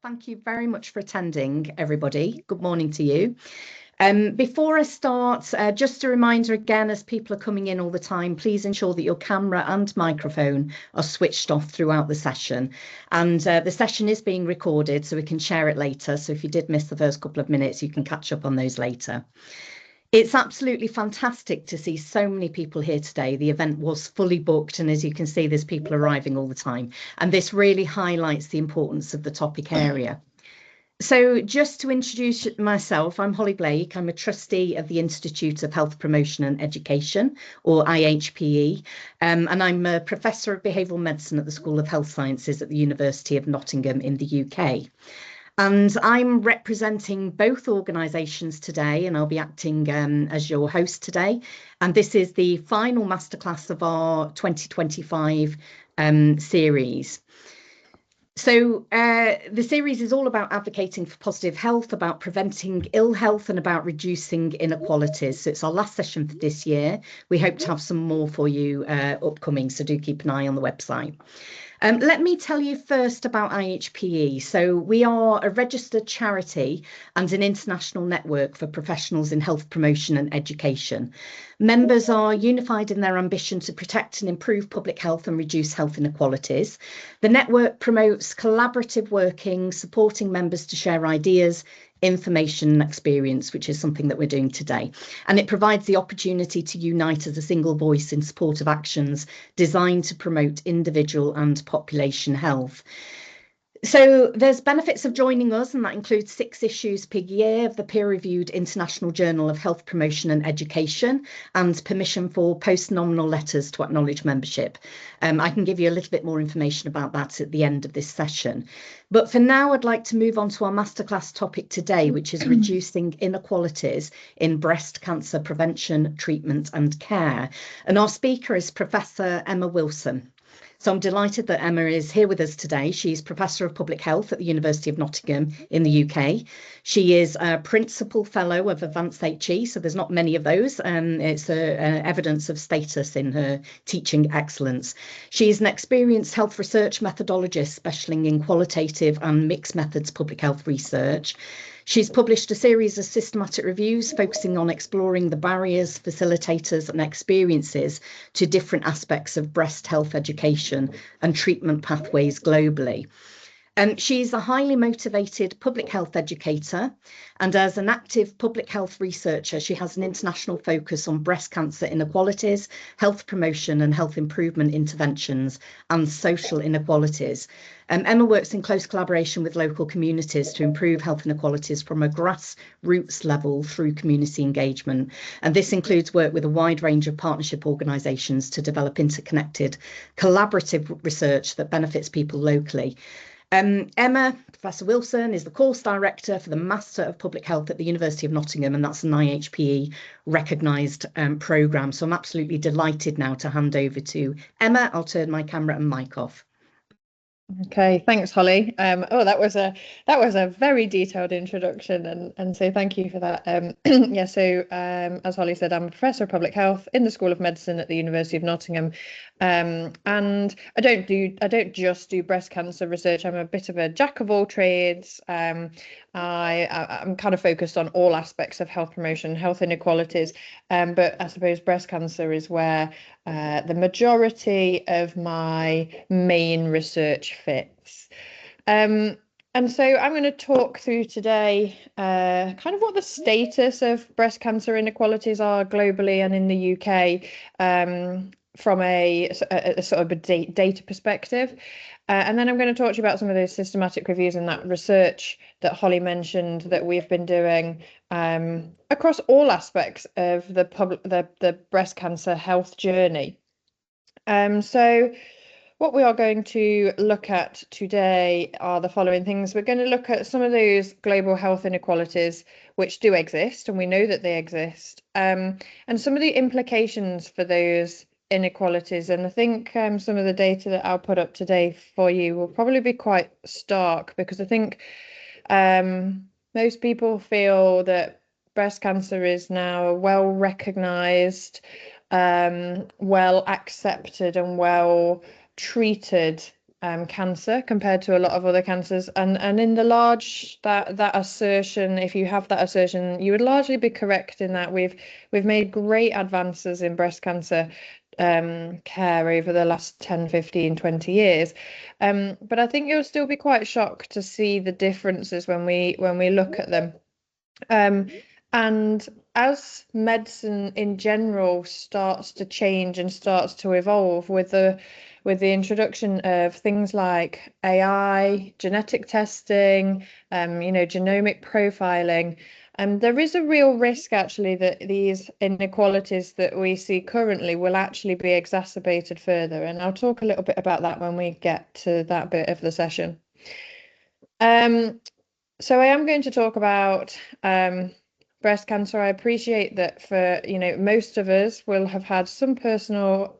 Thank you very much for attending, everybody. Good morning to you. Before I start, just a reminder again, as people are coming in all the time, please ensure that your camera and microphone are switched off throughout the session. And the session is being recorded, so we can share it later. So if you did miss the first couple of minutes, you can catch up on those later. It's absolutely fantastic to see so many people here today. The event was fully booked, and as you can see, there's people arriving all the time. And this really highlights the importance of the topic area. So just to introduce myself, I'm Holly Blake. I'm a trustee of the Institute of Health Promotion and Education, or IHPE, and I'm a professor of behavioural medicine at the School of Health Sciences at the University of Nottingham in the UK. And I'm representing both organisations today, and I'll be acting as your host today. And this is the final masterclass of our 2025 series. So the series is all about advocating for positive health, about preventing ill health, and about reducing inequalities. So it's our last session for this year. We hope to have some more for you upcoming, so do keep an eye on the website. Let me tell you first about IHPE. So we are a registered charity and an international network for professionals in health promotion and education. Members are unified in their ambition to protect and improve public health and reduce health inequalities. The network promotes collaborative working, supporting members to share ideas, information and experience, which is something that we're doing today. And it provides the opportunity to unite as a single voice in support of actions designed to promote individual and population health. So there's benefits of joining us, and that includes 6 issues per year of the peer-reviewed International Journal of Health Promotion and Education, and permission for post-nominal letters to acknowledge membership. I can give you a little bit more information about that at the end of this session. But for now, I'd like to move on to our masterclass topic today, which is reducing inequalities in breast cancer prevention, treatment and care. And our speaker is Professor Emma Wilson. So I'm delighted that Emma is here with us today. She's Professor of Public Health at the University of Nottingham in the UK. She is a Principal Fellow of Advanced HE, so there's not many of those. It's evidence of status in her teaching excellence. She is an experienced health research methodologist, specialising in qualitative and mixed methods public health research. She's published a series of systematic reviews focusing on exploring the barriers, facilitators and experiences to different aspects of breast health education and treatment pathways globally. She's a highly motivated public health educator, and as an active public health researcher, she has an international focus on breast cancer inequalities, health promotion and health improvement interventions, and social inequalities. Emma works in close collaboration with local communities to improve health inequalities from a grassroots level through community engagement. And this includes work with a wide range of partnership organisations to develop interconnected, collaborative research that benefits people locally. Emma, Professor Wilson, is the course director for the Master of Public Health at the University of Nottingham, and that's an IHPE recognised programme. So I'm absolutely delighted now to hand over to Emma. I'll turn my camera and mic off. Okay, thanks, Holly. That was a very detailed introduction, and so thank you for that. Yeah, so as Holly said, I'm a professor of public health in the School of Medicine at the University of Nottingham, and I don't just do breast cancer research. I'm a bit of a jack of all trades. I'm kind of focused on all aspects of health promotion, health inequalities, but I suppose breast cancer is where the majority of my main research fits. And so I'm going to talk through today kind of what the status of breast cancer inequalities are globally and in the UK from a sort of a data perspective. And then I'm going to talk to you about some of those systematic reviews and that research that Holly mentioned that we've been doing across all aspects of the breast cancer health journey. So what we are going to look at today are the following things. We're going to look at some of those global health inequalities which do exist, and we know that they exist, and some of the implications for those inequalities. And I think some of the data that I'll put up today for you will probably be quite stark, because I think most people feel that breast cancer is now a well recognised, well accepted and well treated cancer compared to a lot of other cancers, and in the large that assertion, if you have that assertion, you would largely be correct in that we've made great advances in breast cancer care over the last 10, 15, 20 years. But I think you'll still be quite shocked to see the differences when we look at them. And as medicine in general starts to change and starts to evolve with the introduction of things like AI, genetic testing, genomic profiling, there is a real risk actually that these inequalities that we see currently will actually be exacerbated further. And I'll talk a little bit about that when we get to that bit of the session. So I am going to talk about breast cancer. I appreciate that for, most of us will have had some personal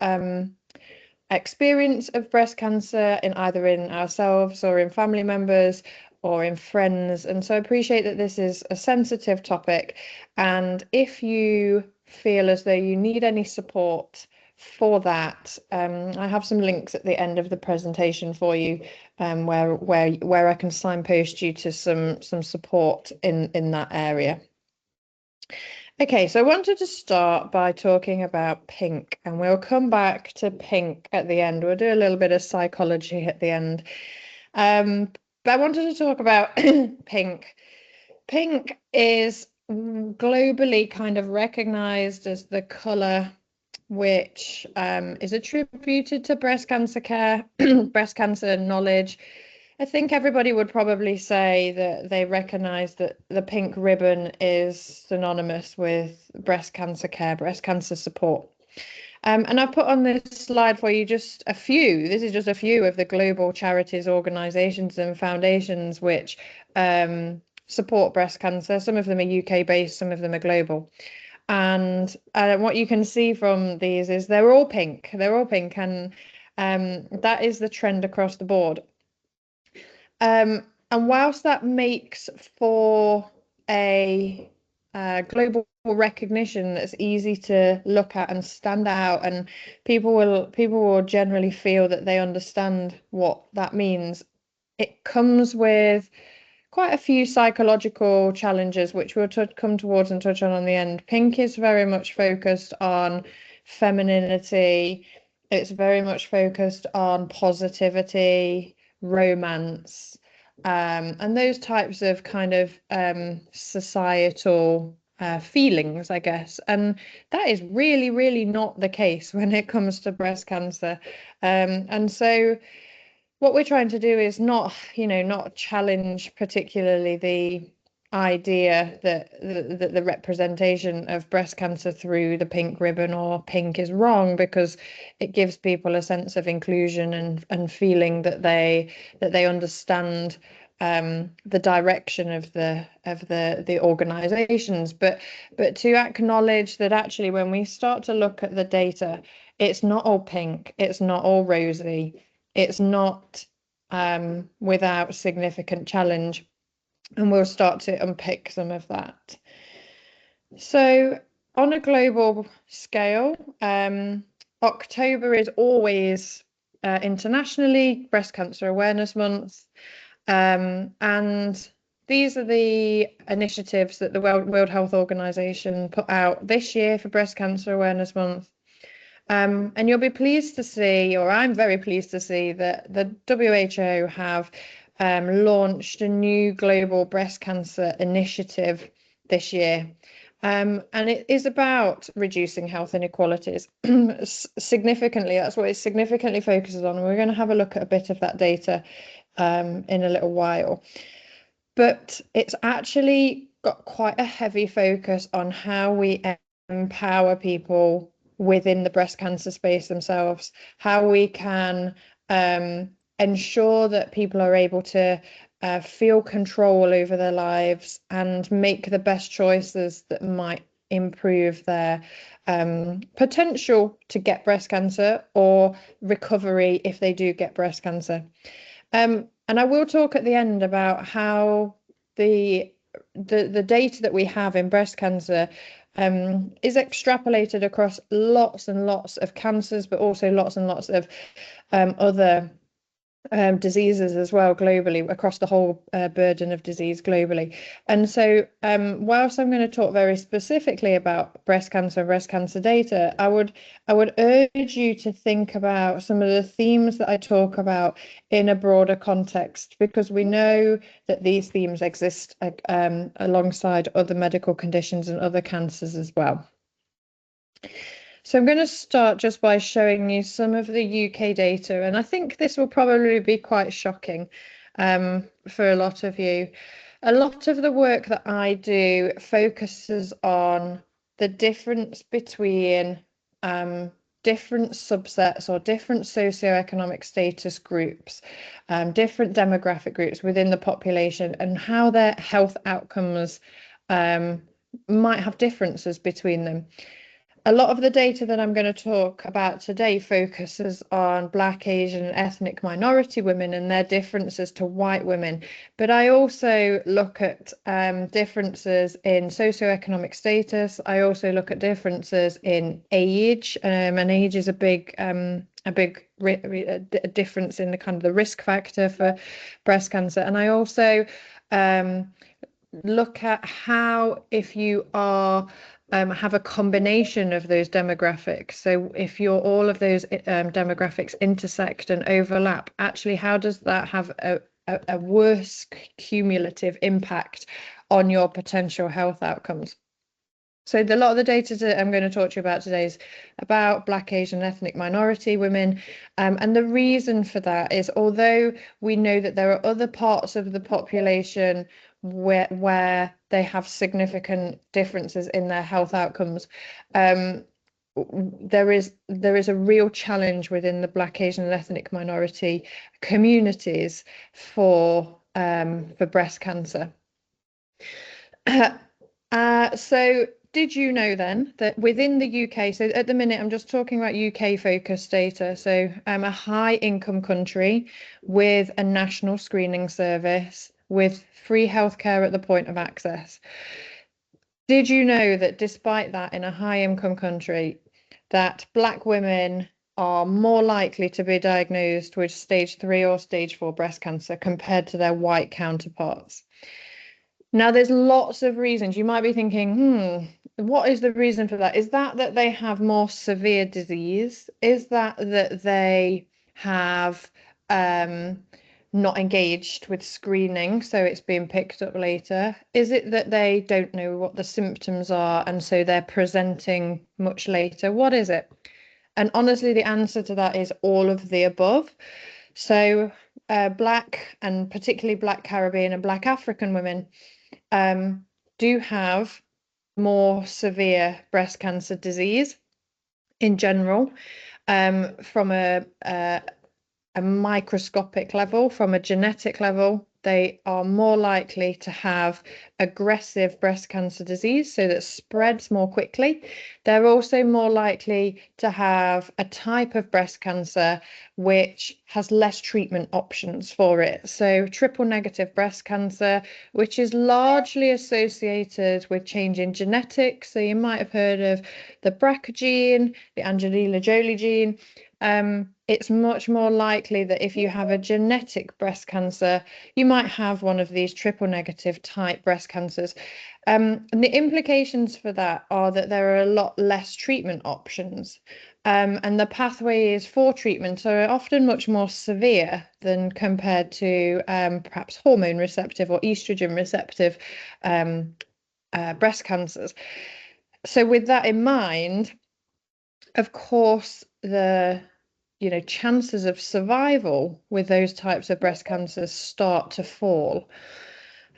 experience of breast cancer in either in ourselves or in family members or in friends. And so I appreciate that this is a sensitive topic. And if you feel as though you need any support for that, I have some links at the end of the presentation for you, where I can signpost you to some support in that area. Okay, so I wanted to start by talking about pink, and we'll come back to pink at the end. We'll do a little bit of psychology at the end. But I wanted to talk about pink. Pink is globally kind of recognized as the color which is attributed to breast cancer care, breast cancer knowledge. I think everybody would probably say that they recognize that the pink ribbon is synonymous with breast cancer care, breast cancer support. And I've put on this slide for you just a few. This is just a few of the global charities, organizations and foundations which support breast cancer. Some of them are UK based, some of them are global. And what you can see from these is they're all pink. They're all pink, and that is the trend across the board. And whilst that makes for a global recognition that's easy to look at and stand out, and people will generally feel that they understand what that means, it comes with quite a few psychological challenges, which we'll come towards and touch on the end. Pink is very much focused on femininity. It's very much focused on positivity, romance, and those types of kind of societal feelings, I guess. And that is really, really not the case when it comes to breast cancer. And so what we're trying to do is not challenge particularly the idea that the representation of breast cancer through the pink ribbon or pink is wrong, because it gives people a sense of inclusion and feeling that they understand the direction of the organizations, but to acknowledge that actually when we start to look at the data, it's not all pink, it's not all rosy. It's not without significant challenge, and we'll start to unpick some of that. So on a global scale, October is always internationally Breast Cancer Awareness Month, and these are the initiatives that the World Health Organization put out this year for Breast Cancer Awareness Month. And you'll be pleased to see, or I'm very pleased to see, that the WHO have launched a new global breast cancer initiative this year. And it is about reducing health inequalities significantly. That's what it significantly focuses on. And we're going to have a look at a bit of that data in a little while. But it's actually got quite a heavy focus on how we empower people within the breast cancer space themselves, how we can ensure that people are able to feel control over their lives and make the best choices that might improve their potential to get breast cancer or recovery if they do get breast cancer. And I will talk at the end about how the data that we have in breast cancer is extrapolated across lots and lots of cancers, but also lots and lots of other diseases as well globally, across the whole burden of disease globally. And so whilst I'm going to talk very specifically about breast cancer data, I would urge you to think about some of the themes that I talk about in a broader context, because we know that these themes exist alongside other medical conditions and other cancers as well. So I'm going to start just by showing you some of the UK data, and I think this will probably be quite shocking for a lot of you. A lot of the work that I do focuses on the difference between different subsets or different socioeconomic status groups, different demographic groups within the population, and how their health outcomes might have differences between them. A lot of the data that I'm going to talk about today focuses on Black, Asian, and ethnic minority women and their differences to white women. But I also look at differences in socioeconomic status. I also look at differences in age, and age is a big difference in the kind of the risk factor for breast cancer. And I also look at how, if you are have a combination of those demographics, so if you're all of those demographics intersect and overlap, actually how does that have a worse cumulative impact on your potential health outcomes? So a lot of the data that I'm going to talk to you about today is about Black, Asian, ethnic minority women. And the reason for that is, although we know that there are other parts of the population where they have significant differences in their health outcomes, there is a real challenge within the Black, Asian, and ethnic minority communities for breast cancer. So did you know then that within the UK, so at the minute I'm just talking about UK focused data, so a high income country with a national screening service with free healthcare at the point of access. Did you know that despite that, in a high income country, that Black women are more likely to be diagnosed with stage 3 or stage 4 breast cancer compared to their white counterparts? Now, there's lots of reasons. You might be thinking, what is the reason for that? Is that they have more severe disease? Is that they have not engaged with screening, so it's being picked up later? Is it that they don't know what the symptoms are and so they're presenting much later? What is it? And honestly, the answer to that is all of the above. So Black, and particularly Black Caribbean and Black African women, do have more severe breast cancer disease in general, from a microscopic level, from a genetic level. They are more likely to have aggressive breast cancer disease, so that spreads more quickly. They're also more likely to have a type of breast cancer which has less treatment options for it. So triple negative breast cancer, which is largely associated with change in genetics. So you might have heard of the BRCA gene, the Angelina Jolie gene. It's much more likely that if you have a genetic breast cancer, you might have one of these triple negative type breast cancers. And the implications for that are that there are a lot less treatment options. And the pathways for treatment are often much more severe than compared to perhaps hormone receptive or estrogen receptive breast cancers. So with that in mind, of course, the chances of survival with those types of breast cancers start to fall.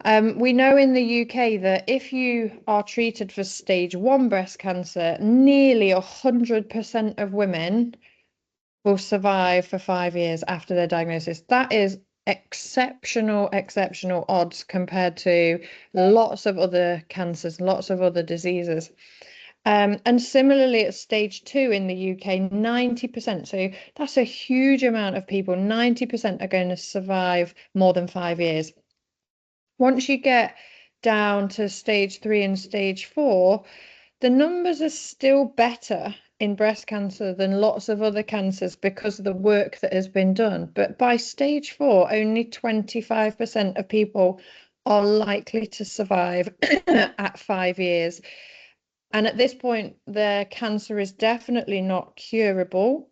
We know in the UK that if you are treated for stage 1 breast cancer, nearly 100% of women will survive for 5 years after their diagnosis. That is exceptional odds compared to lots of other cancers, lots of other diseases. And similarly at stage 2 in the UK, 90%. So that's a huge amount of people. 90% are going to survive more than 5 years. Once you get down to stage 3 and stage 4, the numbers are still better in breast cancer than lots of other cancers because of the work that has been done. But by stage 4, only 25% of people are likely to survive at 5 years. And at this point, their cancer is definitely not curable,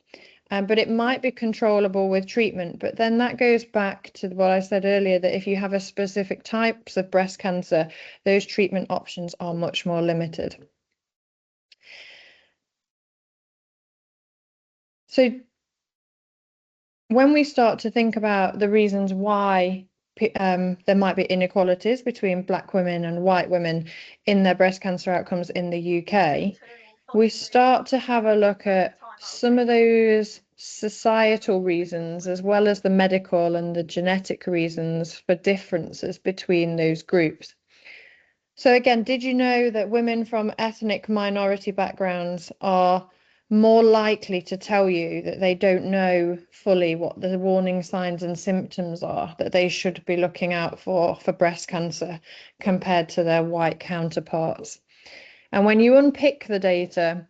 but it might be controllable with treatment. But then that goes back to what I said earlier, that if you have a specific types of breast cancer, those treatment options are much more limited. So when we start to think about the reasons why there might be inequalities between Black women and white women in their breast cancer outcomes in the UK, we start to have a look at some of those societal reasons, as well as the medical and the genetic reasons for differences between those groups. So again, did you know that women from ethnic minority backgrounds are more likely to tell you that they don't know fully what the warning signs and symptoms are that they should be looking out for breast cancer compared to their white counterparts? And when you unpick the data,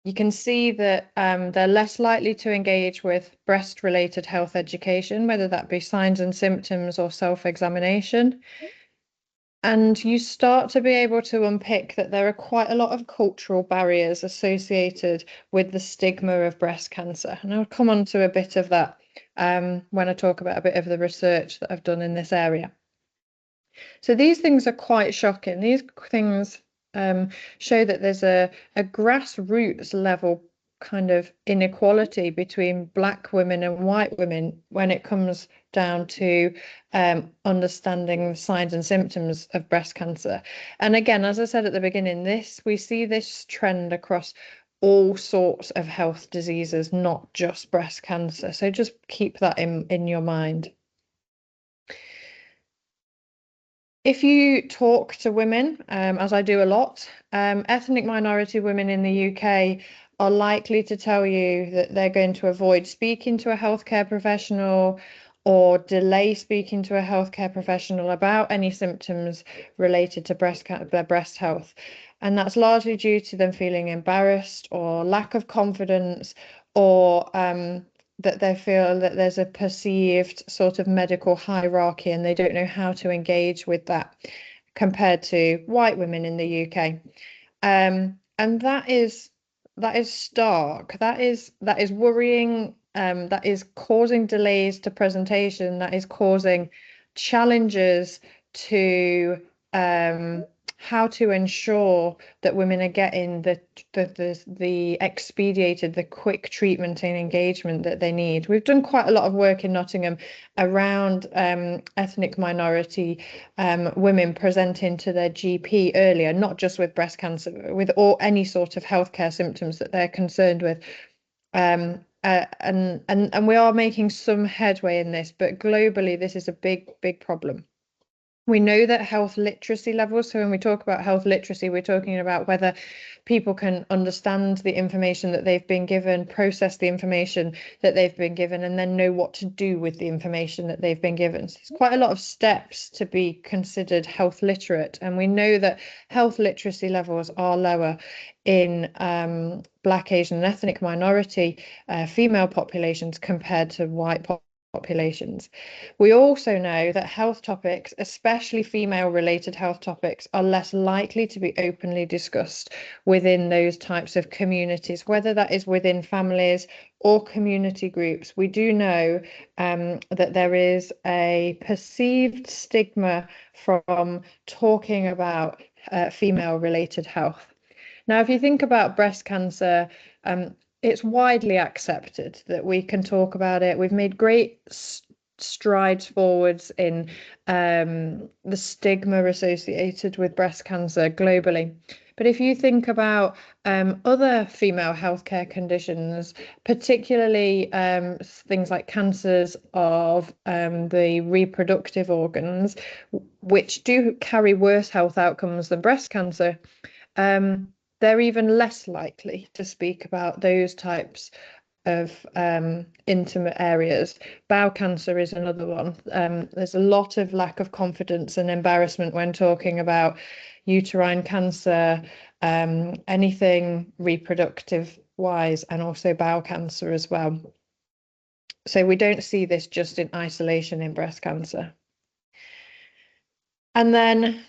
you can see that they're less likely to engage with breast-related health education, whether that be signs and symptoms or self-examination. And you start to be able to unpick that there are quite a lot of cultural barriers associated with the stigma of breast cancer. And I'll come on to a bit of that when I talk about a bit of the research that I've done in this area. So these things are quite shocking. These things show that there's a grassroots level kind of inequality between Black women and white women when it comes down to understanding the signs and symptoms of breast cancer. And again, as I said at the beginning, we see this trend across all sorts of health diseases, not just breast cancer. So just keep that in your mind. If you talk to women, as I do a lot, ethnic minority women in the UK are likely to tell you that they're going to avoid speaking to a healthcare professional or delay speaking to a healthcare professional about any symptoms related to their breast health. And that's largely due to them feeling embarrassed or lack of confidence, or that they feel that there's a perceived sort of medical hierarchy and they don't know how to engage with that compared to white women in the UK. And that is stark. That is worrying. That is causing delays to presentation. That is causing challenges to how to ensure that women are getting the expedited, the quick treatment and engagement that they need. We've done quite a lot of work in Nottingham around ethnic minority women presenting to their GP earlier, not just with breast cancer, with any sort of healthcare symptoms that they're concerned with. And we are making some headway in this, but globally this is a big problem. We know that health literacy levels, so when we talk about health literacy, we're talking about whether people can understand the information that they've been given, process the information that they've been given, and then know what to do with the information that they've been given. So there's quite a lot of steps to be considered health literate, and we know that health literacy levels are lower in Black, Asian and ethnic minority female populations compared to white populations. We also know that health topics, especially female-related health topics, are less likely to be openly discussed within those types of communities, whether that is within families or community groups. We do know that there is a perceived stigma from talking about female-related health. Now, if you think about breast cancer, it's widely accepted that we can talk about it. We've made great strides forwards in the stigma associated with breast cancer globally. But if you think about other female healthcare conditions, particularly things like cancers of the reproductive organs, which do carry worse health outcomes than breast cancer, they're even less likely to speak about those types of intimate areas. Bowel cancer is another one. There's a lot of lack of confidence and embarrassment when talking about uterine cancer, anything reproductive wise, and also bowel cancer as well. So we don't see this just in isolation in breast cancer. And then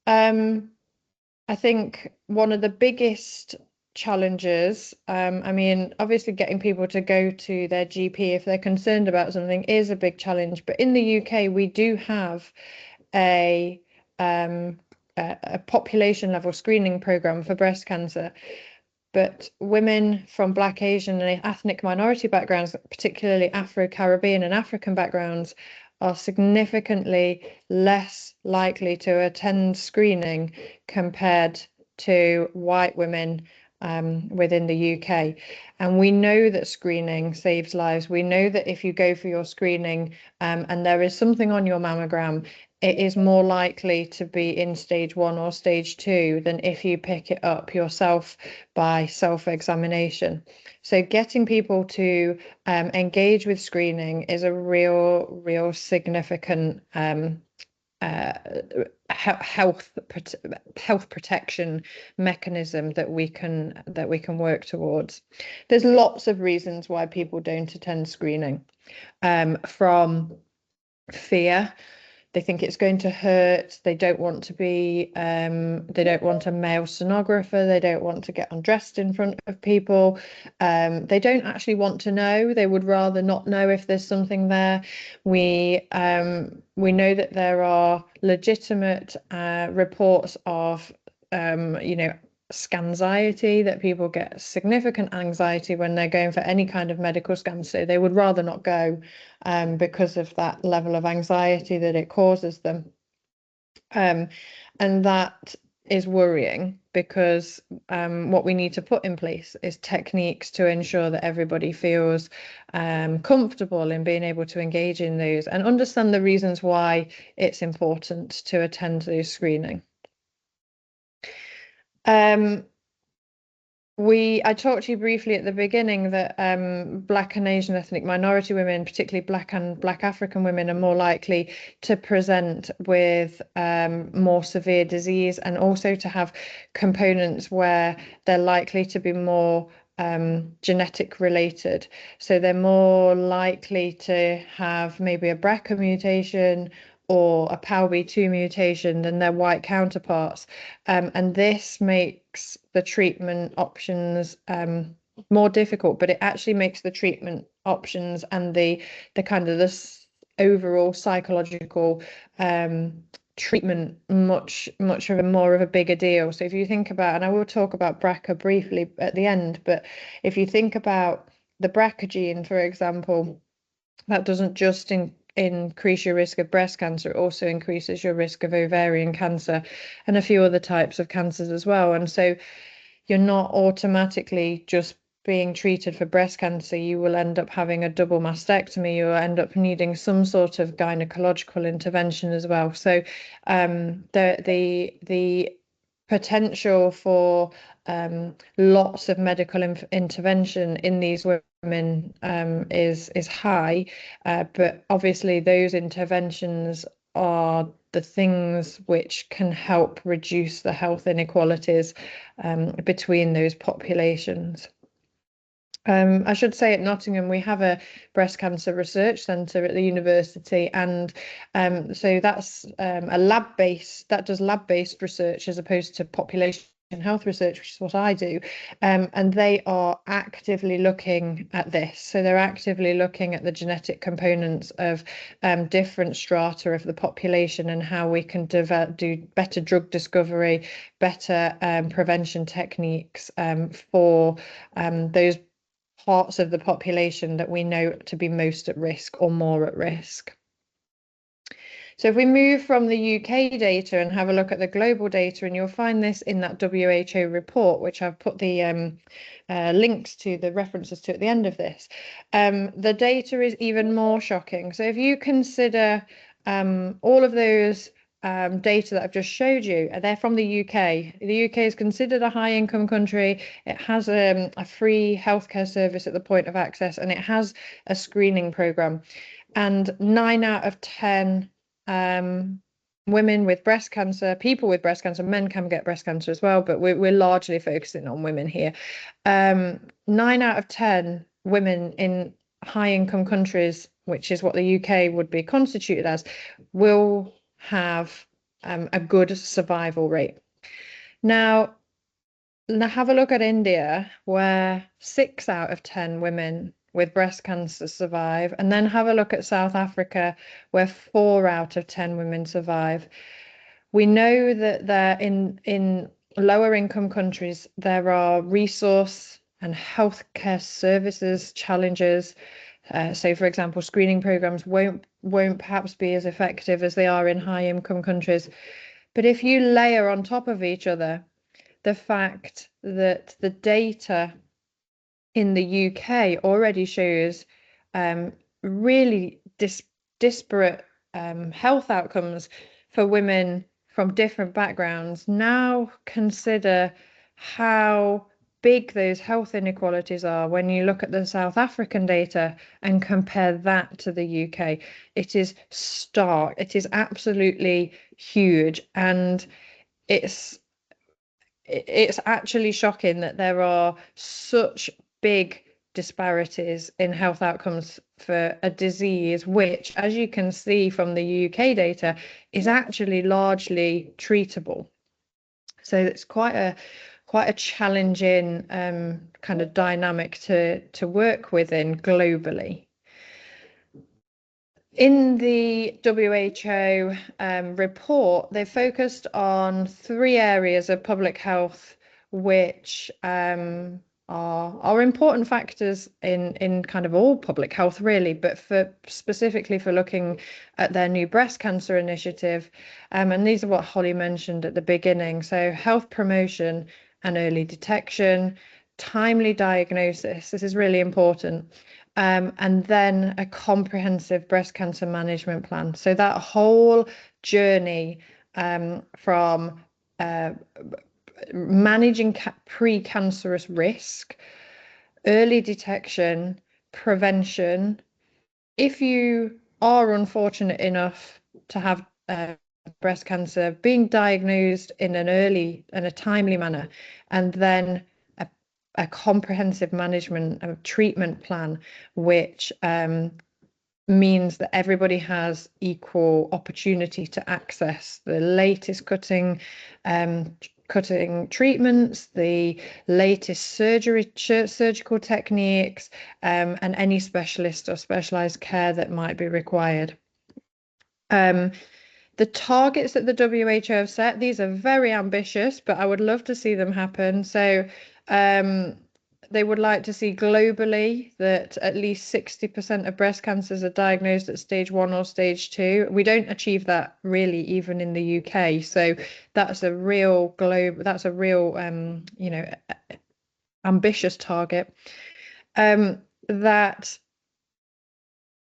I think one of the biggest challenges, I mean, obviously getting people to go to their GP if they're concerned about something is a big challenge. But in the UK, we do have a population level screening program for breast cancer. But women from Black, Asian and ethnic minority backgrounds, particularly Afro-Caribbean and African backgrounds, are significantly less likely to attend screening compared to white women within the UK. And we know that screening saves lives. We know that if you go for your screening and there is something on your mammogram, it is more likely to be in stage 1 or stage 2 than if you pick it up yourself by self-examination. So getting people to engage with screening is a real significant health protection mechanism that we can work towards. There's lots of reasons why people don't attend screening, from fear. They think it's going to hurt. They don't want to be, they don't want a male sonographer. They don't want to get undressed in front of people. They don't actually want to know. They would rather not know if there's something there. We know that there are legitimate reports of, scanxiety, that people get significant anxiety when they're going for any kind of medical scan, so they would rather not go because of that level of anxiety that it causes them. And that is worrying, because what we need to put in place is techniques to ensure that everybody feels comfortable in being able to engage in those and understand the reasons why it's important to attend those screening. I talked to you briefly at the beginning that Black and Asian ethnic minority women, particularly Black and Black African women, are more likely to present with more severe disease, and also to have components where they're likely to be more genetic related. So they're more likely to have maybe a BRCA mutation or a PALB2 mutation than their white counterparts. And this makes the treatment options more difficult, but it actually makes the treatment options and the kind of this overall psychological treatment much more of a bigger deal. So if you think about, and I will talk about BRCA briefly at the end, but if you think about the BRCA gene, for example, that doesn't just increase your risk of breast cancer, it also increases your risk of ovarian cancer and a few other types of cancers as well. And so you're not automatically just being treated for breast cancer. You will end up having a double mastectomy. You will end up needing some sort of gynecological intervention as well. So the potential for lots of medical intervention in these women is high, but obviously those interventions are the things which can help reduce the health inequalities between those populations. I should say at Nottingham we have a breast cancer research centre at the university, and so that's a lab-based, that does lab-based research as opposed to population health research, which is what I do, and they are actively looking at this. So they're actively looking at the genetic components of different strata of the population and how we can do better drug discovery, better prevention techniques for those parts of the population that we know to be most at risk or more at risk. So if we move from the UK data and have a look at the global data, and you'll find this in that WHO report, which I've put the links to, the references to at the end of this, the data is even more shocking. So if you consider all of those data that I've just showed you, they're from the UK. The UK is considered a high income country. It has a free healthcare service at the point of access, and it has a screening program. And 9 out of 10 women with breast cancer, people with breast cancer, men can get breast cancer as well, but we're largely focusing on women here. 9 out of 10 women in high income countries, which is what the UK would be constituted as, will have a good survival rate. Now have a look at India, where 6 out of 10 women with breast cancer survive, and then have a look at South Africa, where 4 out of 10 women survive. We know that there in lower income countries there are resource and healthcare services challenges. So, for example, screening programs won't perhaps be as effective as they are in high income countries. But if you layer on top of each other the fact that the data in the UK already shows really disparate health outcomes for women from different backgrounds, now consider how big those health inequalities are when you look at the South African data and compare that to the UK. It is stark. It is absolutely huge, and it's actually shocking that there are such big disparities in health outcomes for a disease which, as you can see from the UK data, is actually largely treatable. So it's quite a challenging kind of dynamic to work within globally. In the WHO report, they focused on 3 areas of public health which are important factors in kind of all public health, really, but specifically for looking at their new breast cancer initiative. And these are what Holly mentioned at the beginning. So health promotion and early detection, timely diagnosis, this is really important. And then a comprehensive breast cancer management plan. So that whole journey from managing pre-cancerous risk, early detection, prevention. If you are unfortunate enough to have breast cancer, being diagnosed in a timely manner, and then a comprehensive management treatment plan, which means that everybody has equal opportunity to access the latest cutting treatments, the latest surgical techniques, and any specialist or specialized care that might be required. The targets that the WHO have set, these are very ambitious, but I would love to see them happen. So they would like to see globally that at least 60% of breast cancers are diagnosed at stage 1 or stage 2. We don't achieve that really even in the UK. So that's a real ambitious target. That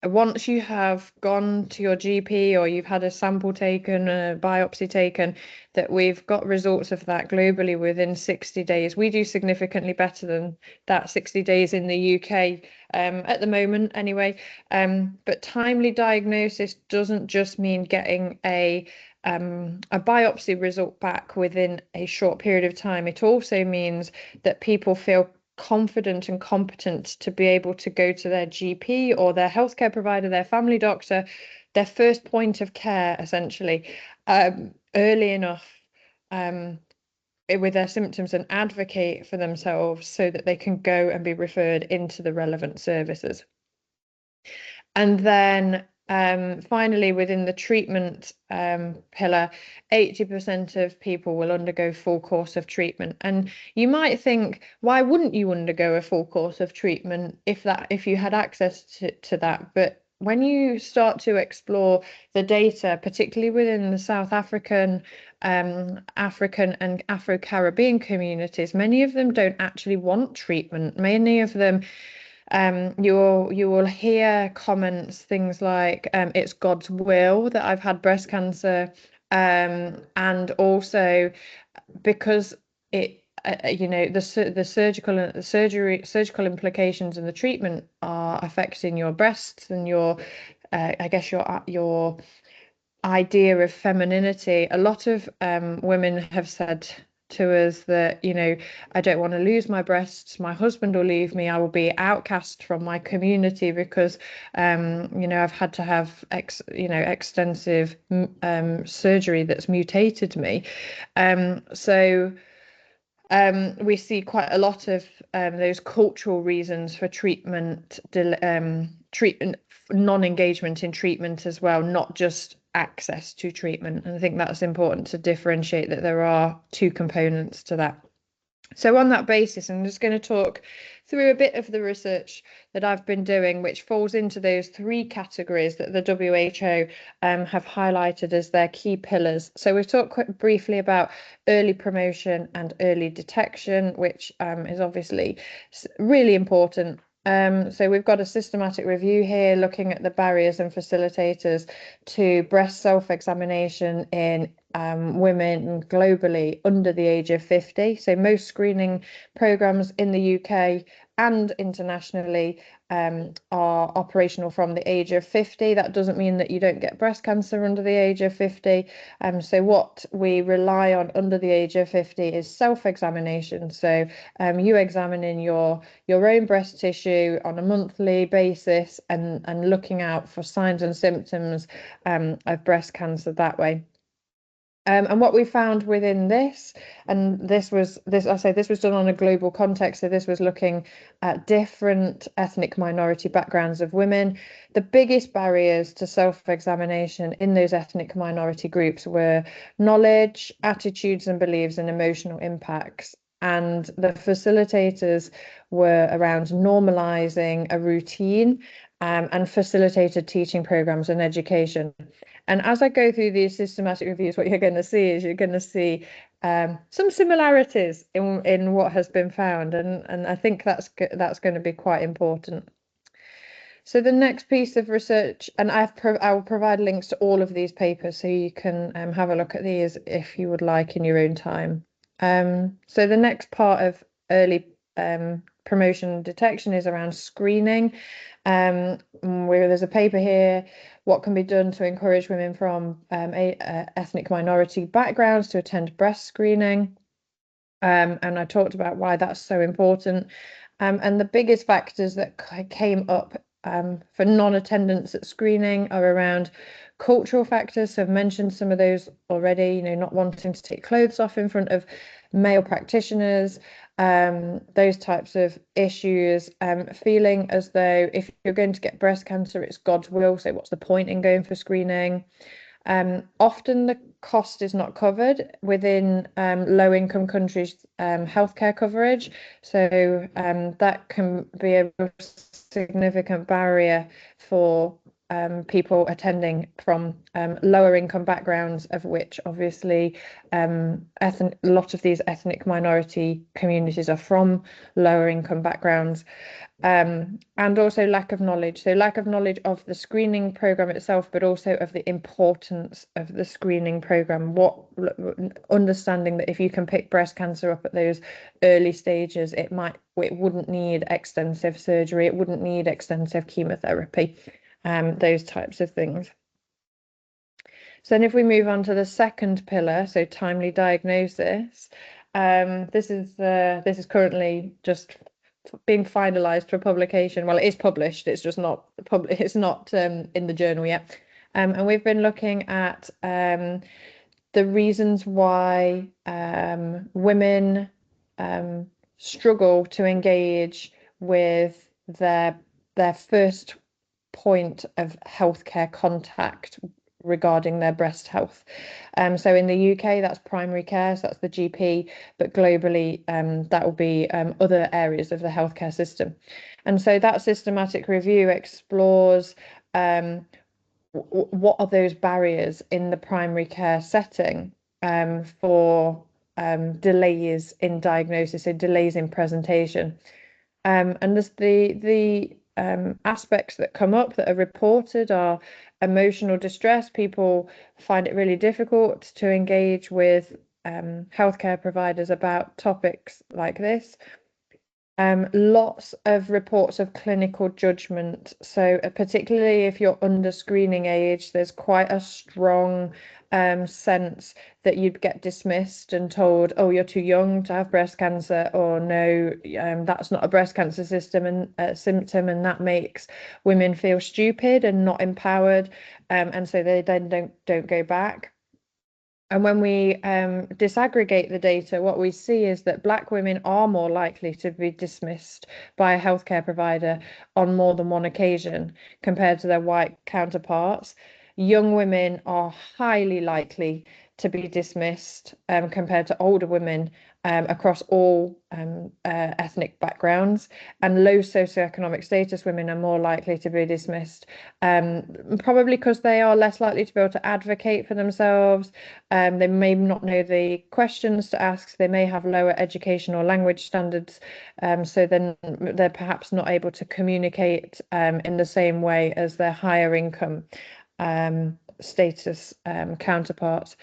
once you have gone to your GP or you've had a sample taken, a biopsy taken, that we've got results of that globally within 60 days. We do significantly better than that 60 days in the UK at the moment anyway. But timely diagnosis doesn't just mean getting a biopsy result back within a short period of time. It also means that people feel confident and competent to be able to go to their GP or their healthcare provider, their family doctor, their first point of care, essentially, early enough with their symptoms and advocate for themselves so that they can go and be referred into the relevant services. And then finally, within the treatment pillar, 80% of people will undergo full course of treatment. And you might think, why wouldn't you undergo a full course of treatment if you had access to that? But when you start to explore the data, particularly within the South African, African and Afro-Caribbean communities, many of them don't actually want treatment. Many of them you will hear comments, things like it's God's will that I've had breast cancer, and also because it the surgical implications and the treatment are affecting your breasts and your I guess your idea of femininity. A lot of women have said to us that, you know, I don't want to lose my breasts, my husband will leave me, I will be outcast from my community because you know, I've had to have extensive surgery that's mutated me. So we see quite a lot of those cultural reasons for treatment non-engagement in treatment as well, not just access to treatment. And I think that's important to differentiate, that there are two components to that. So on that basis, I'm just going to talk through a bit of the research that I've been doing, which falls into those three categories that the WHO have highlighted as their key pillars. So we've talked quite briefly about early promotion and early detection, which is obviously really important. So we've got a systematic review here looking at the barriers and facilitators to breast self-examination in women globally under the age of 50. So most screening programs in the UK and internationally are operational from the age of 50. That doesn't mean that you don't get breast cancer under the age of 50. So what we rely on under the age of 50 is self-examination. So you examining your own breast tissue on a monthly basis and looking out for signs and symptoms of breast cancer that way. And what we found within this, and this was done on a global context, so this was looking at different ethnic minority backgrounds of women. The biggest barriers to self-examination in those ethnic minority groups were knowledge, attitudes and beliefs, and emotional impacts. And the facilitators were around normalizing a routine and facilitated teaching programs and education. And as I go through these systematic reviews, what you're going to see is some similarities in what has been found, and I think that's going to be quite important. So the next piece of research, and I will provide links to all of these papers so you can have a look at these if you would like in your own time. So the next part of early promotion and detection is around screening. Where there's a paper here, what can be done to encourage women from ethnic minority backgrounds to attend breast screening. And I talked about why that's so important. And the biggest factors that came up for non-attendance at screening are around cultural factors. So I've mentioned some of those already, you know, not wanting to take clothes off in front of male practitioners, those types of issues, feeling as though if you're going to get breast cancer, it's God's will, so what's the point in going for screening? Often the cost is not covered within low-income countries' healthcare coverage, so that can be a significant barrier for people attending from lower income backgrounds, of which obviously a lot of these ethnic minority communities are from lower income backgrounds. And also lack of knowledge. So lack of knowledge of the screening program itself, but also of the importance of the screening program. Understanding that if you can pick breast cancer up at those early stages, it wouldn't need extensive surgery, it wouldn't need extensive chemotherapy, those types of things. So then if we move on to the second pillar, so timely diagnosis, this is currently just being finalized for publication. Well, it is published, it's just not it's not in the journal yet. And we've been looking at the reasons why women struggle to engage with their first point of healthcare contact regarding their breast health. So in the UK, that's primary care, so that's the GP, but globally, that will be other areas of the healthcare system. And so that systematic review explores what are those barriers in the primary care setting for delays in diagnosis, so delays in presentation. And there's the aspects that come up that are reported are emotional distress. People find it really difficult to engage with healthcare providers about topics like this. Lots of reports of clinical judgment. So particularly if you're under screening age, there's quite a strong sense that you'd get dismissed and told, oh, you're too young to have breast cancer, or no, that's not a breast cancer symptom, and that makes women feel stupid and not empowered, and so they then don't go back. And when we disaggregate the data, what we see is that Black women are more likely to be dismissed by a healthcare provider on more than one occasion compared to their white counterparts. Young women are highly likely to be dismissed compared to older women across all ethnic backgrounds, and low socioeconomic status women are more likely to be dismissed, probably because they are less likely to be able to advocate for themselves. They may not know the questions to ask. They may have lower education or language standards, so then they're perhaps not able to communicate in the same way as their higher income status counterparts.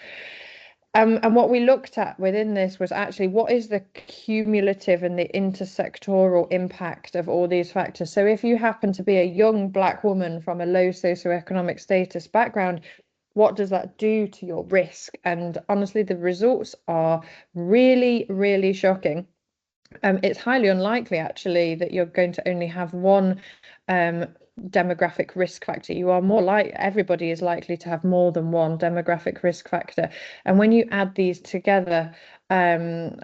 And what we looked at within this was actually what is the cumulative and the intersectoral impact of all these factors. So if you happen to be a young Black woman from a low socioeconomic status background, what does that do to your risk? And honestly, the results are really, really shocking. It's highly unlikely, actually, that you're going to only have one demographic risk factor. You are more like, everybody is likely to have more than one demographic risk factor. And when you add these together and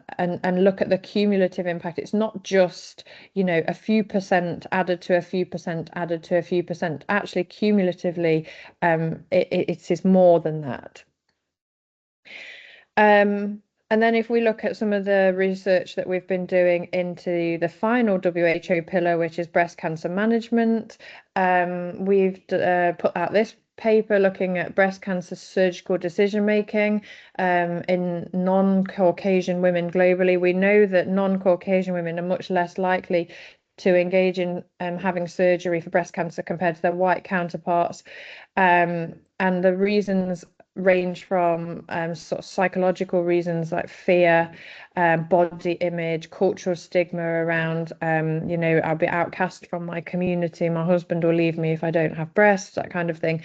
look at the cumulative impact, it's not just, you know, a few percent added to a few percent added to a few percent. Actually, cumulatively, it is more than that. And then if we look at some of the research that we've been doing into the final WHO pillar, which is breast cancer management, we've put out this paper looking at breast cancer surgical decision making in non-Caucasian women globally. We know that non-Caucasian women are much less likely to engage in having surgery for breast cancer compared to their white counterparts. And the reasons range from sort of psychological reasons like fear, body image, cultural stigma around, you know, I'll be outcast from my community, my husband will leave me if I don't have breasts, that kind of thing,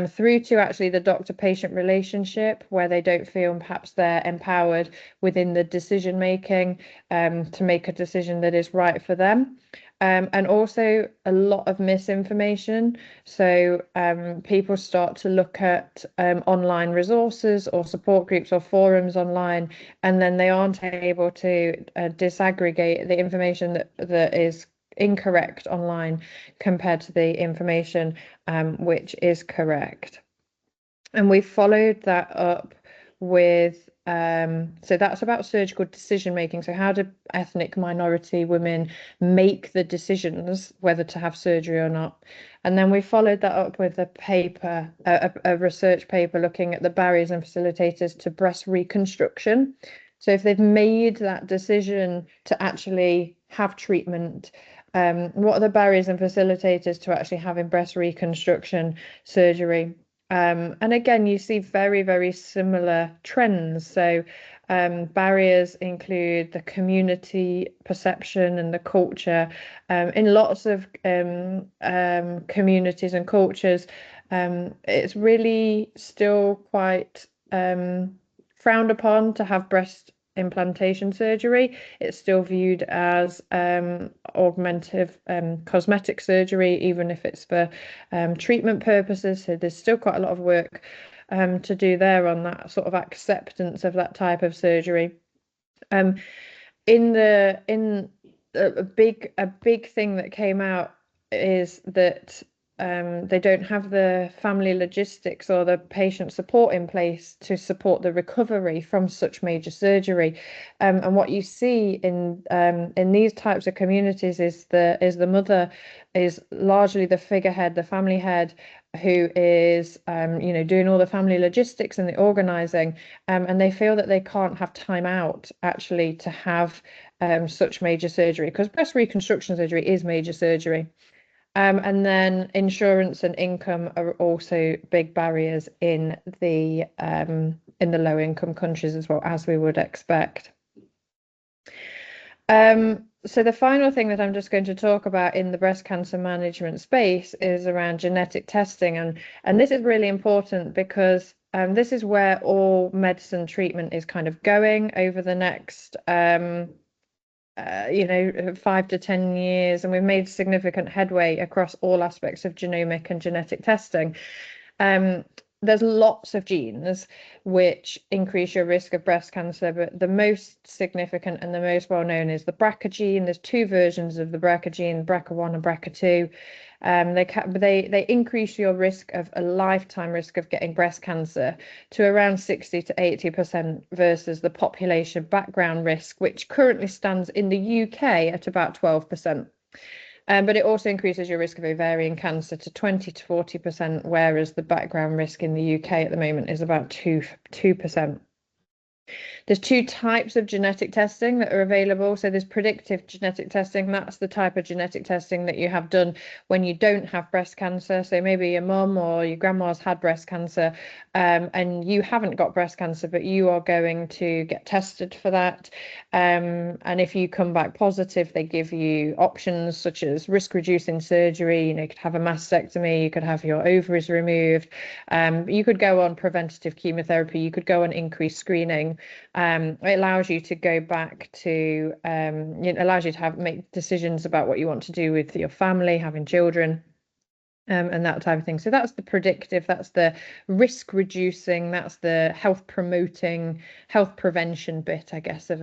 through to actually the doctor-patient relationship, where they don't feel perhaps they're empowered within the decision making to make a decision that is right for them. And also a lot of misinformation. So people start to look at online resources or support groups or forums online, and then they aren't able to disaggregate the information that is incorrect online compared to the information which is correct. And we followed that up with so that's about surgical decision making. So how do ethnic minority women make the decisions whether to have surgery or not? And then we followed that up with a paper, a research paper looking at the barriers and facilitators to breast reconstruction. So if they've made that decision to actually have treatment, what are the barriers and facilitators to actually having breast reconstruction surgery? And again, you see very, very similar trends. So barriers include the community perception and the culture. In lots of communities and cultures, it's really still quite frowned upon to have breast implantation surgery. It's still viewed as augmentative cosmetic surgery, even if it's for treatment purposes. So there's still quite a lot of work to do there on that sort of acceptance of that type of surgery. A big thing that came out is that they don't have the family logistics or the patient support in place to support the recovery from such major surgery. And what you see in these types of communities is the mother is largely the figurehead, the family head, who is you know, doing all the family logistics and the organizing, and they feel that they can't have time out actually to have such major surgery, because breast reconstruction surgery is major surgery. And then insurance and income are also big barriers in the low income countries as well, as we would expect. So the final thing that I'm just going to talk about in the breast cancer management space is around genetic testing, and this is really important because this is where all medicine treatment is kind of going over the next 5 to 10 years, and we've made significant headway across all aspects of genomic and genetic testing. There's lots of genes which increase your risk of breast cancer, but the most significant and the most well known is the BRCA gene. There's two versions of the BRCA gene, BRCA1 and BRCA2. They increase your risk of a lifetime risk of getting breast cancer to around 60 to 80% versus the population background risk, which currently stands in the UK at about 12%. But it also increases your risk of ovarian cancer to 20 to 40%, whereas the background risk in the UK at the moment is about 2%. There's two types of genetic testing that are available. So there's predictive genetic testing. That's the type of genetic testing that you have done when you don't have breast cancer. So maybe your mum or your grandma's had breast cancer, and you haven't got breast cancer, but you are going to get tested for that. And if you come back positive, they give you options such as risk-reducing surgery. You could have a mastectomy, you could have your ovaries removed, you could go on preventative chemotherapy, you could go on increased screening. It allows you to go back to, it allows you to make decisions about what you want to do with your family, having children. And that type of thing. So that's the predictive, that's the risk reducing, that's the health promoting, health prevention bit, I guess, of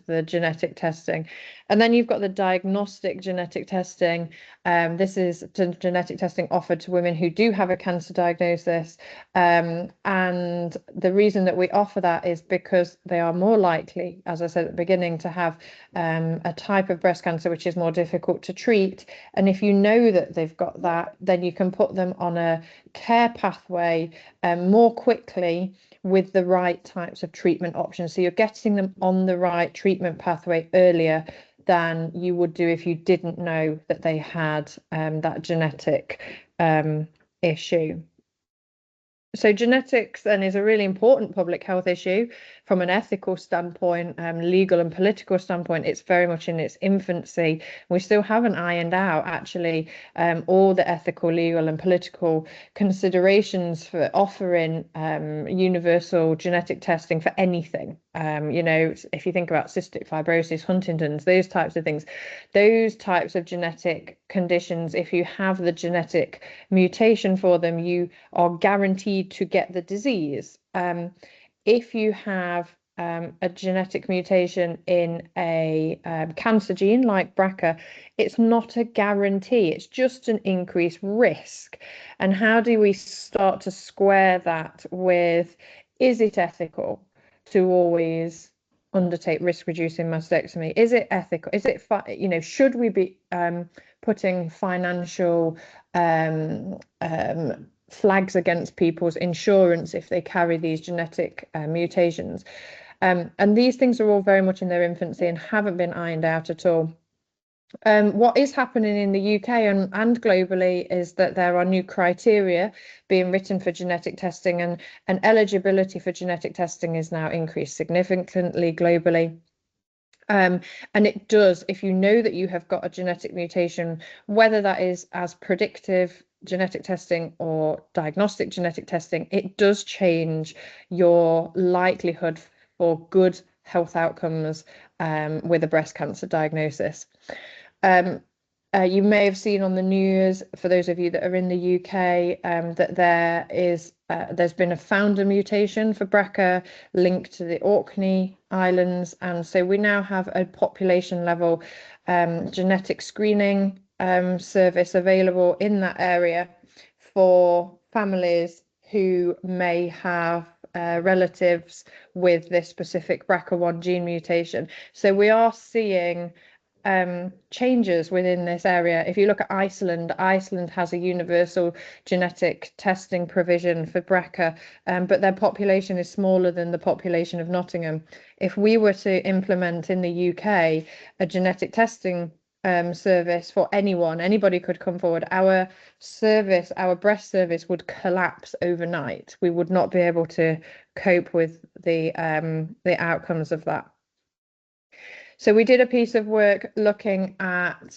the genetic testing. And then you've got the diagnostic genetic testing. This is genetic testing offered to women who do have a cancer diagnosis. And the reason that we offer that is because they are more likely, as I said at the beginning, to have a type of breast cancer which is more difficult to treat. And if you know that they've got that, then you can put them on a care pathway more quickly with the right types of treatment options. So you're getting them on the right treatment pathway earlier than you would do if you didn't know that they had that genetic issue. So genetics then is a really important public health issue from an ethical standpoint, legal and political standpoint. It's very much in its infancy. We still haven't ironed out actually all the ethical, legal and political considerations for offering universal genetic testing for anything. If you think about cystic fibrosis, Huntington's, those types of things, those types of genetic conditions, if you have the genetic mutation for them, you are guaranteed to get the disease. If you have a genetic mutation in a cancer gene like BRCA, it's not a guarantee, it's just an increased risk. And how do we start to square that with, is it ethical to always undertake risk-reducing mastectomy? Is it ethical? Is it, should we be putting financial flags against people's insurance if they carry these genetic mutations? And these things are all very much in their infancy and haven't been ironed out at all. What is happening in the UK and globally is that there are new criteria being written for genetic testing, and eligibility for genetic testing is now increased significantly globally. And it does, if you know that you have got a genetic mutation, whether that is as predictive genetic testing or diagnostic genetic testing, it does change your likelihood for good health outcomes with a breast cancer diagnosis. You may have seen on the news, for those of you that are in the UK, that there's been a founder mutation for BRCA linked to the Orkney Islands, and so we now have a population level genetic screening service available in that area for families who may have relatives with this specific BRCA1 gene mutation. So we are seeing changes within this area. If you look at Iceland has a universal genetic testing provision for BRCA, but their population is smaller than the population of Nottingham. If we were to implement in the UK a genetic testing service for anybody could come forward, our breast service would collapse overnight. We would not be able to cope with the outcomes of that. So we did a piece of work looking at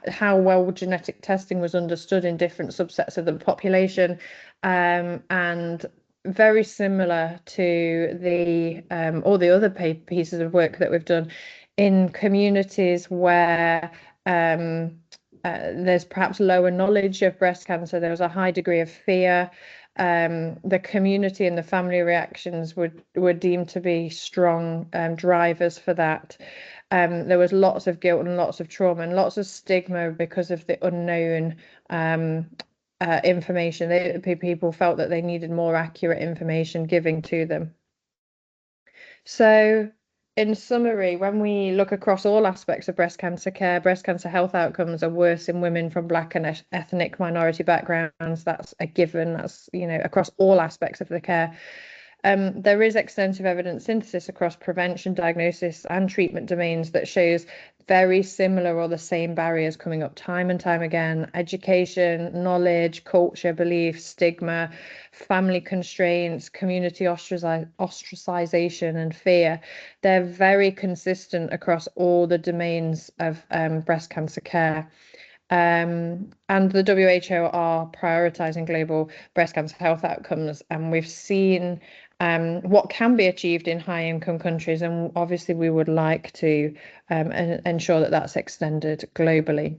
how well genetic testing was understood in different subsets of the population, and very similar to the all the other pieces of work that we've done in communities where there's perhaps lower knowledge of breast cancer. There was a high degree of fear. The community and the family reactions were deemed to be strong drivers for that. There was lots of guilt and lots of trauma and lots of stigma because of the unknown information. People felt that they needed more accurate information giving to them. So in summary, when we look across all aspects of breast cancer care, breast cancer health outcomes are worse in women from Black and ethnic minority backgrounds. That's a given. That's, across all aspects of the care. There is extensive evidence synthesis across prevention, diagnosis, and treatment domains that shows very similar or the same barriers coming up time and time again: education, knowledge, culture, belief, stigma, family constraints, community ostracization, and fear. They're very consistent across all the domains of breast cancer care. And the WHO are prioritizing global breast cancer health outcomes, and we've seen what can be achieved in high income countries, and obviously we would like to ensure that that's extended globally.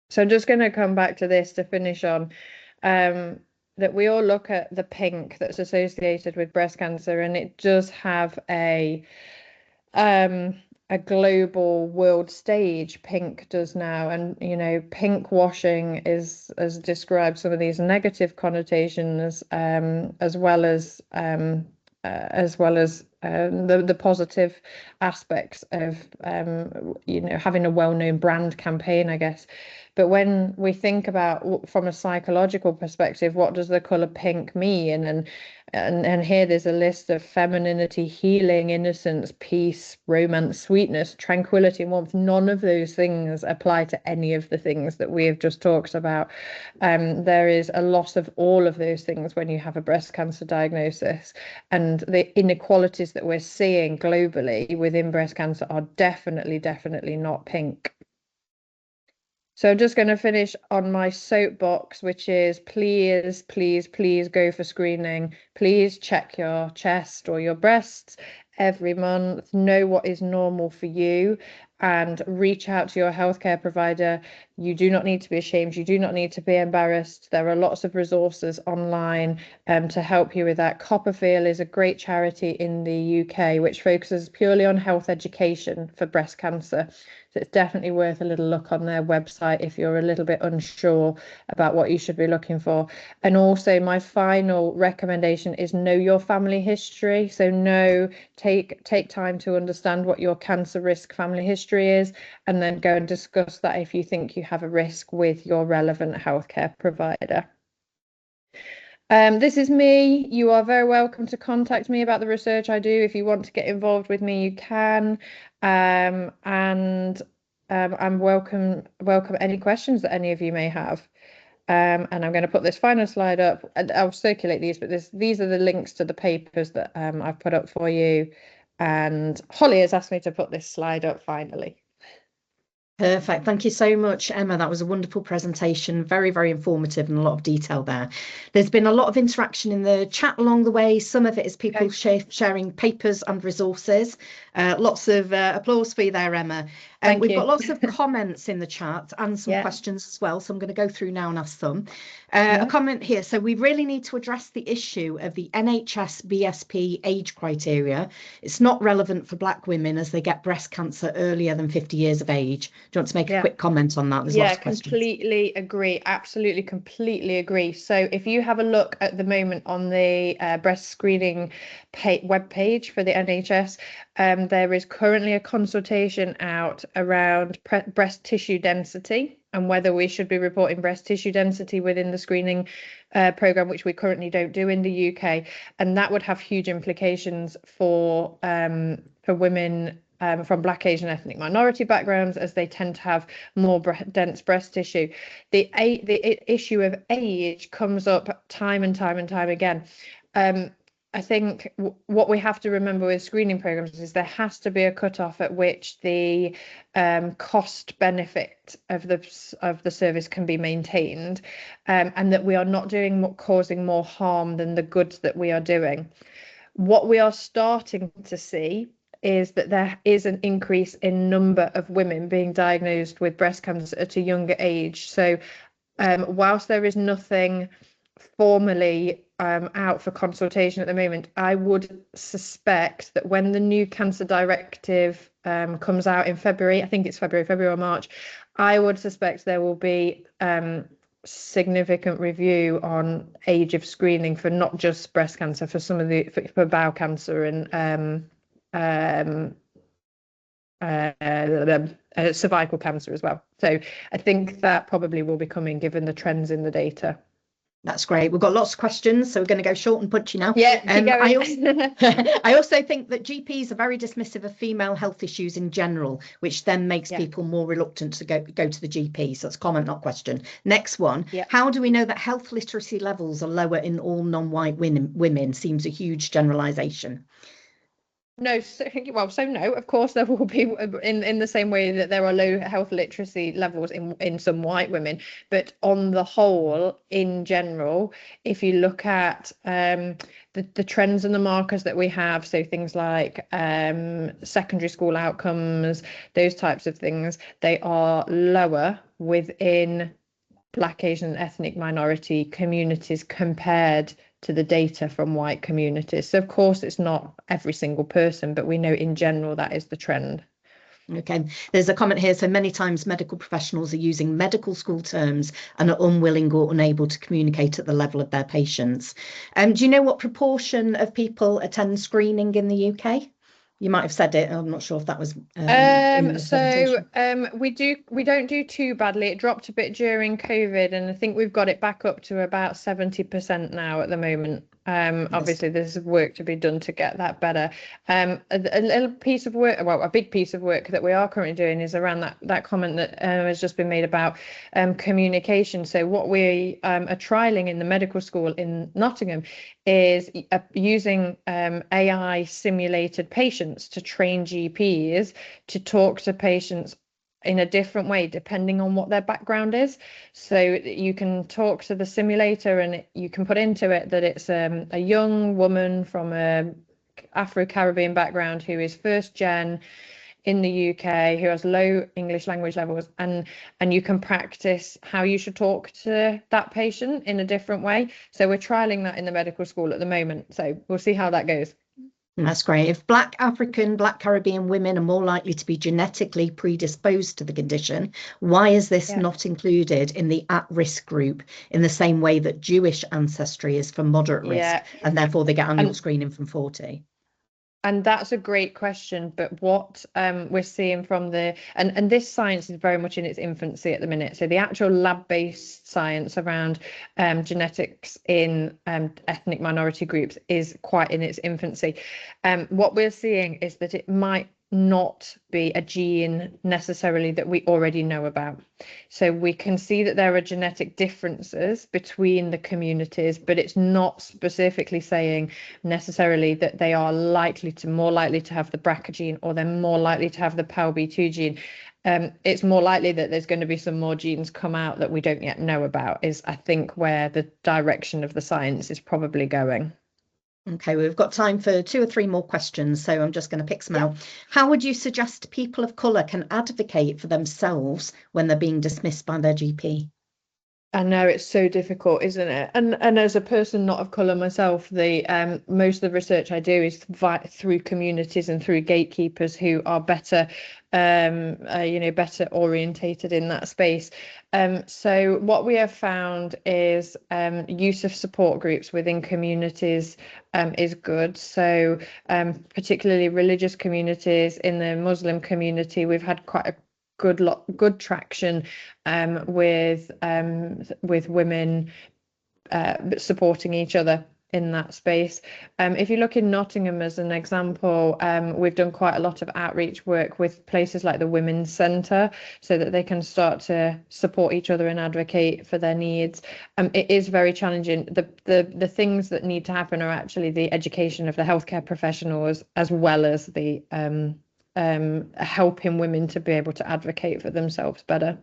So I'm just going to come back to this to finish on, that we all look at the pink that's associated with breast cancer, and it does have a global world stage. Pink does now, and pink washing has described some of these negative connotations, as well as the positive aspects of having a well-known brand campaign, I guess. But when we think about from a psychological perspective, what does the color pink mean? And here there's a list of femininity, healing, innocence, peace, romance, sweetness, tranquility, and warmth. None of those things apply to any of the things that we have just talked about. There is a loss of all of those things when you have a breast cancer diagnosis, and the inequalities that we're seeing globally within breast cancer are definitely not pink. So I'm just going to finish on my soapbox, which is please go for screening. Please check your chest or your breasts every month. Know what is normal for you and reach out to your healthcare provider. You do not need to be ashamed. You do not need to be embarrassed. There are lots of resources online to help you with that. Copperfield is a great charity in the UK which focuses purely on health education for breast cancer. So it's definitely worth a little look on their website if you're a little bit unsure about what you should be looking for. And also my final recommendation is know your family history. So take time to understand what your cancer risk family history is, and then go and discuss that if you think you have a risk with your relevant healthcare provider. This is me. You are very welcome to contact me about the research I do. If you want to get involved with me, you can. And I'm welcome any questions that any of you may have. And I'm going to put this final slide up. I'll circulate these, but these are the links to the papers that I've put up for you. And Holly has asked me to put this slide up finally. Perfect. Thank you so much, Emma. That was a wonderful presentation. Very, very informative and a lot of detail there. There's been a lot of interaction in the chat along the way. Some of it is people sharing papers and resources. Lots of applause for you there, Emma. We've got lots of comments in the chat and some questions as well. So I'm going to go through now and ask them. A comment here. So we really need to address the issue of the NHS BSP age criteria. It's not relevant for Black women as they get breast cancer earlier than 50 years of age. Do you want to make a quick comment on that? There's lots of questions. Completely agree. Absolutely, completely agree. So if you have a look at the moment on the breast screening web page for the NHS, there is currently a consultation out around breast tissue density and whether we should be reporting breast tissue density within the screening programme, which we currently don't do in the UK. And that would have huge implications for women from Black, Asian, ethnic minority backgrounds, as they tend to have more dense breast tissue. The issue of age comes up time and time again. I think what we have to remember with screening programs is there has to be a cutoff at which the cost benefit of the service can be maintained, and that we are not causing more harm than the good that we are doing. What we are starting to see is that there is an increase in number of women being diagnosed with breast cancer at a younger age. So whilst there is nothing formally out for consultation at the moment, I would suspect that when the new cancer directive comes out in February, I think it's February or March, I would suspect there will be significant review on age of screening for not just breast cancer, for some of for bowel cancer and cervical cancer as well. So I think that probably will be coming given the trends in the data. That's great. We've got lots of questions, so we're going to go short and punchy now. Yeah, keep going. I also think that GPs are very dismissive of female health issues in general, which then makes people more reluctant to go to the GP. So it's comment, not question. Next one. How do we know that health literacy levels are lower in all non-white women? Seems a huge generalisation. No, so no, of course there will be in the same way that there are low health literacy levels in some white women, but on the whole, in general, if you look at the trends and the markers that we have, so things like secondary school outcomes, those types of things, they are lower within Black, Asian and ethnic minority communities compared to the data from white communities. So of course it's not every single person, but we know in general that is the trend. Okay, there's a comment here. So many times medical professionals are using medical school terms and are unwilling or unable to communicate at the level of their patients. Do you know what proportion of people attend screening in the UK? You might have said it. I'm not sure if that was we don't do too badly. It dropped a bit during COVID, and I think we've got it back up to about 70% now at the moment. Obviously there's work to be done to get that better. A little piece of work, well, a big piece of work that we are currently doing is around that comment that has just been made about communication. So what we are trialing in the medical school in Nottingham is using AI simulated patients to train GPs to talk to patients in a different way depending on what their background is. So you can talk to the simulator and you can put into it that it's a young woman from a Afro-Caribbean background who is first gen in the UK, who has low English language levels, and you can practice how you should talk to that patient in a different way. So we're trialing that in the medical school at the moment, so we'll see how that goes. That's great. If Black African, Black Caribbean women are more likely to be genetically predisposed to the condition, why is this not included in the at-risk group in the same way that Jewish ancestry is for moderate risk, and therefore they get annual screening from 40? And that's a great question, but what we're seeing from and this science is very much in its infancy at the minute. So the actual lab-based science around genetics in ethnic minority groups is quite in its infancy. What we're seeing is that it might not be a gene necessarily that we already know about. So we can see that there are genetic differences between the communities, but it's not specifically saying necessarily that they are more likely to have the BRCA gene or they're more likely to have the PALB2 gene. It's more likely that there's going to be some more genes come out that we don't yet know about, is I think where the direction of the science is probably going. Okay, we've got time for 2 or 3 more questions, so I'm just going to pick some out. How would you suggest people of colour can advocate for themselves when they're being dismissed by their GP? I know it's so difficult, isn't it? And as a person not of colour myself, the most of the research I do is through communities and through gatekeepers who are better, better orientated in that space. So what we have found is use of support groups within communities is good. So particularly religious communities, in the Muslim community, we've had quite a good traction with women supporting each other in that space. If you look in Nottingham as an example, we've done quite a lot of outreach work with places like the Women's Centre so that they can start to support each other and advocate for their needs. It is very challenging. The things that need to happen are actually the education of the healthcare professionals, as well as the helping women to be able to advocate for themselves better.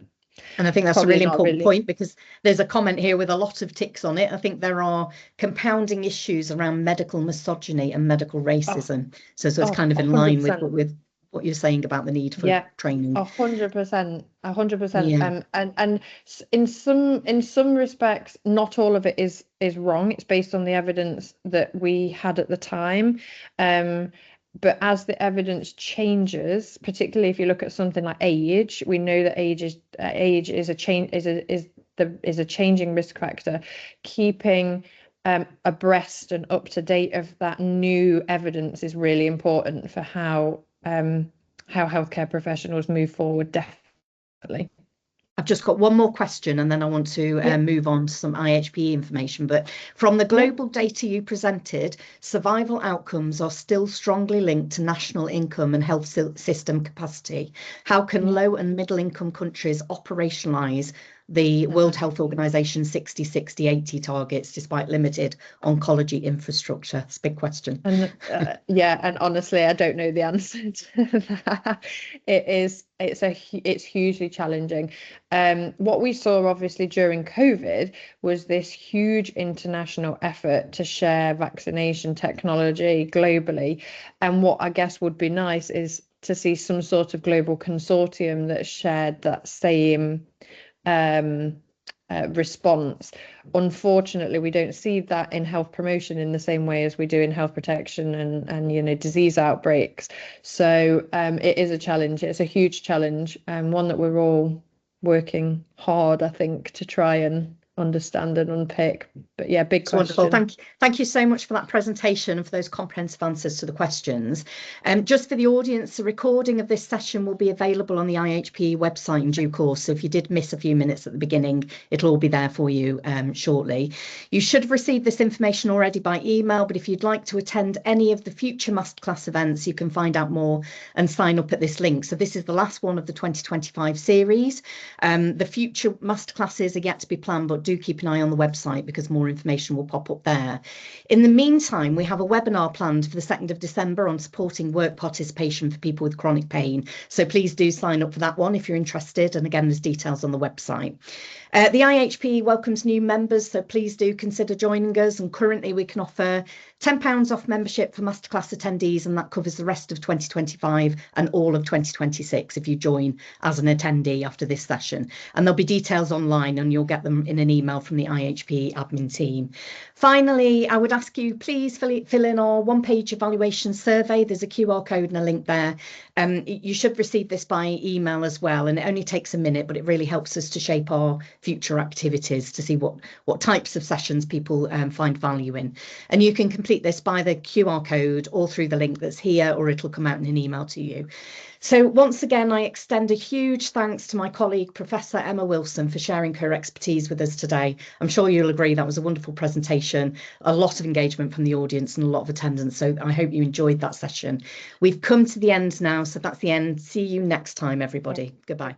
And I think that's Probably a really not important really. point, because there's a comment here with a lot of ticks on it. I think there are compounding issues around medical misogyny and medical racism. So it's kind of in line with 100%. what you're saying about the need for training. 100%. Yeah. And in some respects, not all of it is wrong. It's based on the evidence that we had at the time. But as the evidence changes, particularly if you look at something like age, we know that age is a changing risk factor. Keeping abreast and up to date of that new evidence is really important for how healthcare professionals move forward. Definitely. I've just got one more question, and then I want to move on to some IHPE information. But from the global data you presented, survival outcomes are still strongly linked to national income and health system capacity. How can low and middle income countries operationalise the World Health Organization 60-60-80 targets despite limited oncology infrastructure? It's a big question. And and honestly, I don't know the answer to that. It's hugely challenging. What we saw obviously during COVID was this huge international effort to share vaccination technology globally. And what I guess would be nice is to see some sort of global consortium that shared that same response. Unfortunately, we don't see that in health promotion in the same way as we do in health protection and disease outbreaks. So it is a challenge. It's a huge challenge, and one that we're all working hard, I think, to try and understand and unpick. But yeah, big question. Wonderful. Thank you so much for that presentation and for those comprehensive answers to the questions. Just for the audience, a recording of this session will be available on the IHPE website in due course. So if you did miss a few minutes at the beginning, it'll all be there for you shortly. You should have received this information already by email, but if you'd like to attend any of the future Masterclass events, you can find out more and sign up at this link. So this is the last one of the 2025 series. The future Masterclasses are yet to be planned, but do keep an eye on the website because more information will pop up there. In the meantime, we have a webinar planned for the 2nd of December on supporting work participation for people with chronic pain. So please do sign up for that one if you're interested. And again, there's details on the website. The IHPE welcomes new members, so please do consider joining us. And currently we can offer £10 off membership for Masterclass attendees, and that covers the rest of 2025 and all of 2026 if you join as an attendee after this session. And there'll be details online and you'll get them in an email from the IHPE admin team. Finally, I would ask you please fill in our one-page evaluation survey. There's a QR code and a link there. You should receive this by email as well, and it only takes a minute, but it really helps us to shape our future activities to see what types of sessions people find value in. And you can complete this by the QR code or through the link that's here, or it'll come out in an email to you. So once again, I extend a huge thanks to my colleague, Professor Emma Wilson, for sharing her expertise with us today. I'm sure you'll agree that was a wonderful presentation, a lot of engagement from the audience and a lot of attendance. So I hope you enjoyed that session. We've come to the end now, so that's the end. See you next time, everybody. Goodbye.